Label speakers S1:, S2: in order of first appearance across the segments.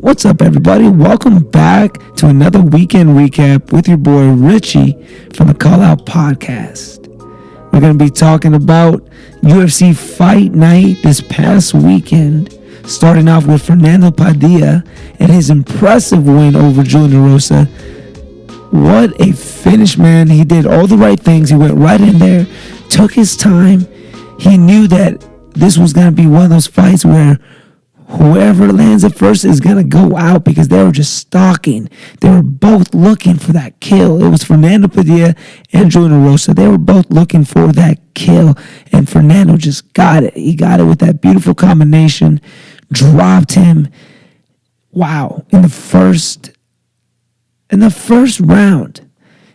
S1: What's up, everybody? Welcome back to another weekend recap with your boy Richie from the Call Out Podcast. We're going to be talking about UFC Fight Night this past weekend, starting off with Fernando Padilla and his impressive win over Julian Rosa. What a finish, man. He did all the right things. He went right in there, took his time. He knew that this was going to be one of those fights where whoever lands it first is going to go out because they were just stalking. They were both looking for that kill. It was Fernando Padilla and Julian Rosa. They were both looking for that kill, and Fernando just got it. He got it with that beautiful combination, dropped him. Wow. In the first round.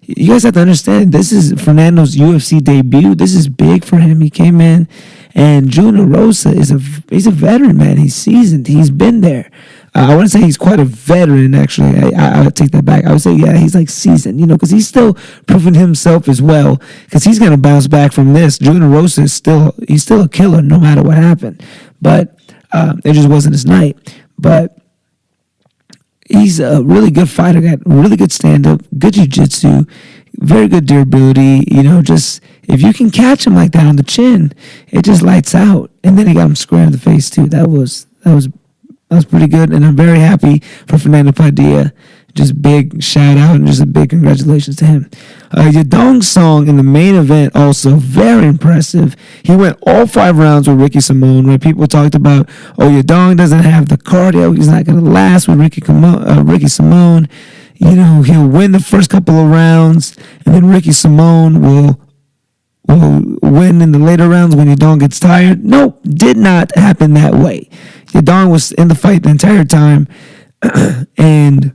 S1: You guys have to understand, this is Fernando's UFC debut. This is big for him. He came in, and Julian Rosa he's a veteran, man. He's seasoned. He's been there. I wouldn't say he's quite a veteran, actually. I would take that back. I would say, yeah, he's like seasoned, because he's still proving himself as well, because he's going to bounce back from this. Julian Rosa he's still a killer no matter what happened. But it just wasn't his night. But he's a really good fighter, got really good stand-up, good jiu-jitsu, very good durability. Just if you can catch him like that on the chin, it just lights out. And then he got him square in the face too. That was pretty good, and I'm very happy for Fernando Padilla. Just big shout out and just a big congratulations to him. Yadong Song in the main event also very impressive. He went all 5 rounds with Ricky Simone, where people talked about, Yadong doesn't have the cardio, he's not going to last with Ricky Simone. He'll win the first couple of rounds, and then Ricky Simone will win in the later rounds when Yadong gets tired. Nope, did not happen that way. Yadong was in the fight the entire time, and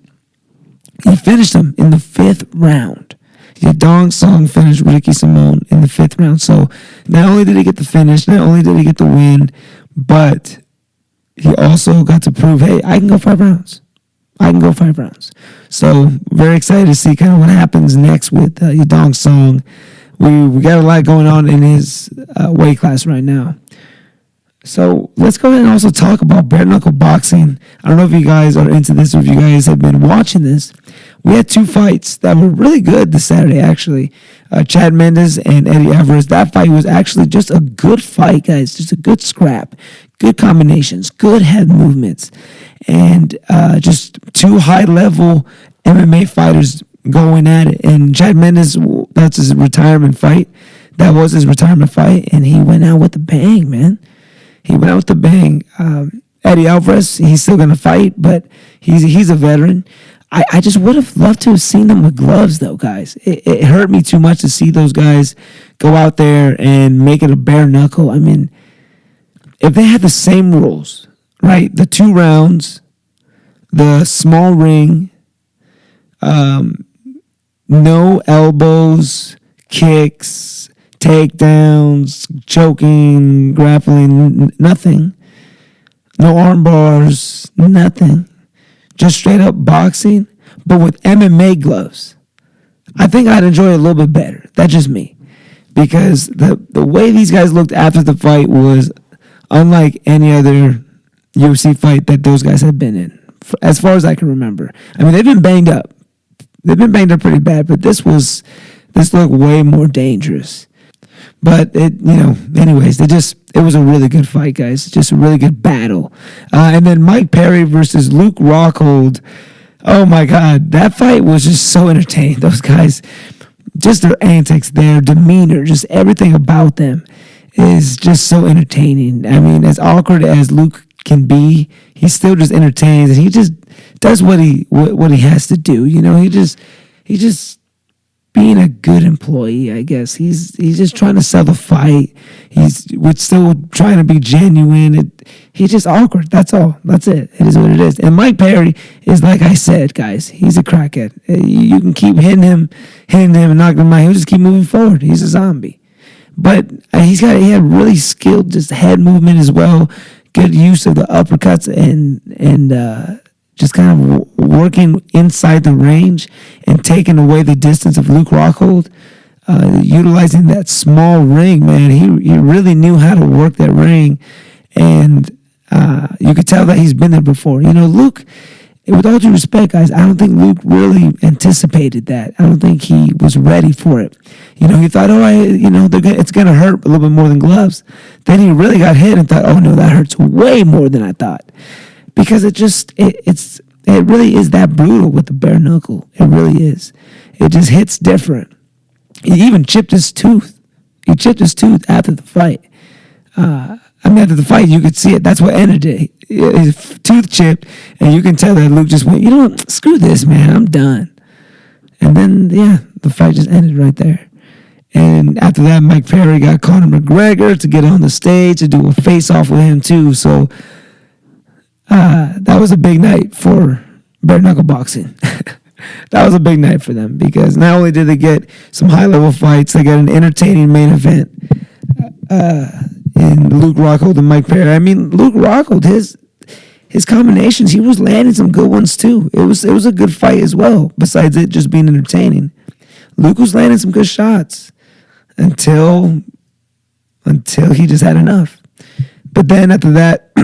S1: he finished him in the 5th round. Yadong Song finished Ricky Simone in the 5th round. So not only did he get the finish, not only did he get the win, but he also got to prove, hey, I can go 5 rounds. So very excited to see kind of what happens next with Yadong Song. We got a lot going on in his weight class right now. So let's go ahead and also talk about bare knuckle boxing. I don't know if you guys are into this or if you guys have been watching this. We had 2 fights that were really good this Saturday, actually. Chad Mendes and Eddie Alvarez. That fight was actually just a good fight, guys. Just a good scrap. Good combinations. Good head movements. And just 2 high-level MMA fighters going at it. And Chad Mendes, that's his retirement fight. That was his retirement fight. And he went out with a bang, man. Eddie Alvarez, he's still going to fight, but he's a veteran. I just would have loved to have seen them with gloves, though, guys. It hurt me too much to see those guys go out there and make it a bare knuckle. I mean, if they had the same rules, right? The 2 rounds, the small ring, no elbows, kicks, takedowns, choking, grappling, nothing. No arm bars, nothing. Just straight up boxing, but with MMA gloves. I think I'd enjoy it a little bit better. That's just me. Because the way these guys looked after the fight was unlike any other UFC fight that those guys have been in, as far as I can remember. I mean, they've been banged up. Pretty bad, but this looked way more dangerous. But anyways, it was a really good fight, guys. Just a really good battle. And then Mike Perry versus Luke Rockhold. Oh my God, that fight was just so entertaining. Those guys, just their antics, their demeanor, just everything about them is just so entertaining. I mean, as awkward as Luke can be, he still just entertains, and he just does what he has to do. He just being a good employee, I guess. He's just trying to sell the fight. He's still trying to be genuine. He's just awkward. That's all. That's it. It is what it is. And Mike Perry is, like I said, guys, he's a crackhead. You can keep hitting him and knocking him out. He'll just keep moving forward. He's a zombie. But he had really skilled just head movement as well. Good use of the uppercuts and just kind of working inside the range and taking away the distance of Luke Rockhold, utilizing that small ring, man. He really knew how to work that ring, and you could tell that he's been there before. Luke, And with all due respect, guys, I don't think Luke really anticipated that. I don't think he was ready for it. He thought, it's going to hurt a little bit more than gloves. Then he really got hit and thought, oh, no, that hurts way more than I thought. Because it really is that brutal with the bare knuckle. It really is. It just hits different. He even chipped his tooth. He chipped his tooth after the fight. After the fight, you could see it. That's what ended it. His tooth chipped, and you can tell that Luke just went, screw this, man. I'm done. And then, the fight just ended right there. And after that, Mike Perry got Conor McGregor to get on the stage to do a face-off with him, too. So that was a big night for bare knuckle boxing. That was a big night for them because not only did they get some high-level fights, they got an entertaining main event. And Luke Rockhold and Mike Perry. I mean, Luke Rockhold, his combinations, he was landing some good ones too. It was a good fight as well, besides it just being entertaining. Luke was landing some good shots until he just had enough. But then after that,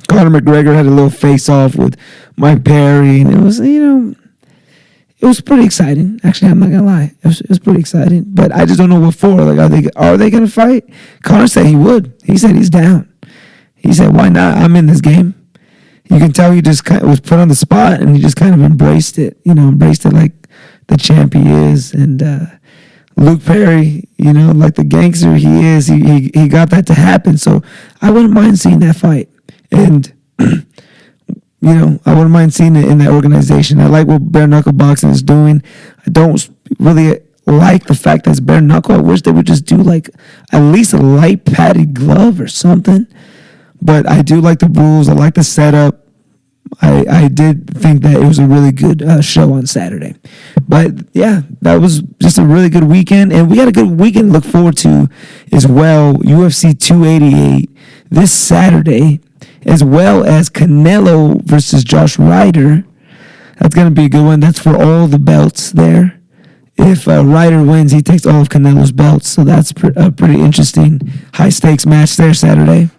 S1: Conor McGregor had a little face-off with Mike Perry, and it was, it was pretty exciting. Actually, I'm not gonna lie, it was pretty exciting. But I just don't know what for. Like, are they gonna fight? Conor said he would. He said he's down. He said, "Why not? I'm in this game." You can tell he just kind of was put on the spot, and he just kind of embraced it. Embraced it like the champ he is. And Luke Perry, like the gangster he is, he got that to happen. So I wouldn't mind seeing that fight. And I wouldn't mind seeing it in that organization. I like what bare knuckle boxing is doing. I don't really like the fact that it's bare knuckle. I wish they would just do like at least a light padded glove or something. But I do like the rules. I like the setup. I did think that it was a really good show on Saturday. But yeah, that was just a really good weekend. And we got a good weekend to look forward to as well. UFC 288 this Saturday, as well as Canelo versus Josh Ryder. That's going to be a good one. That's for all the belts there. If Ryder wins, he takes all of Canelo's belts. So that's a pretty interesting high-stakes match there Saturday.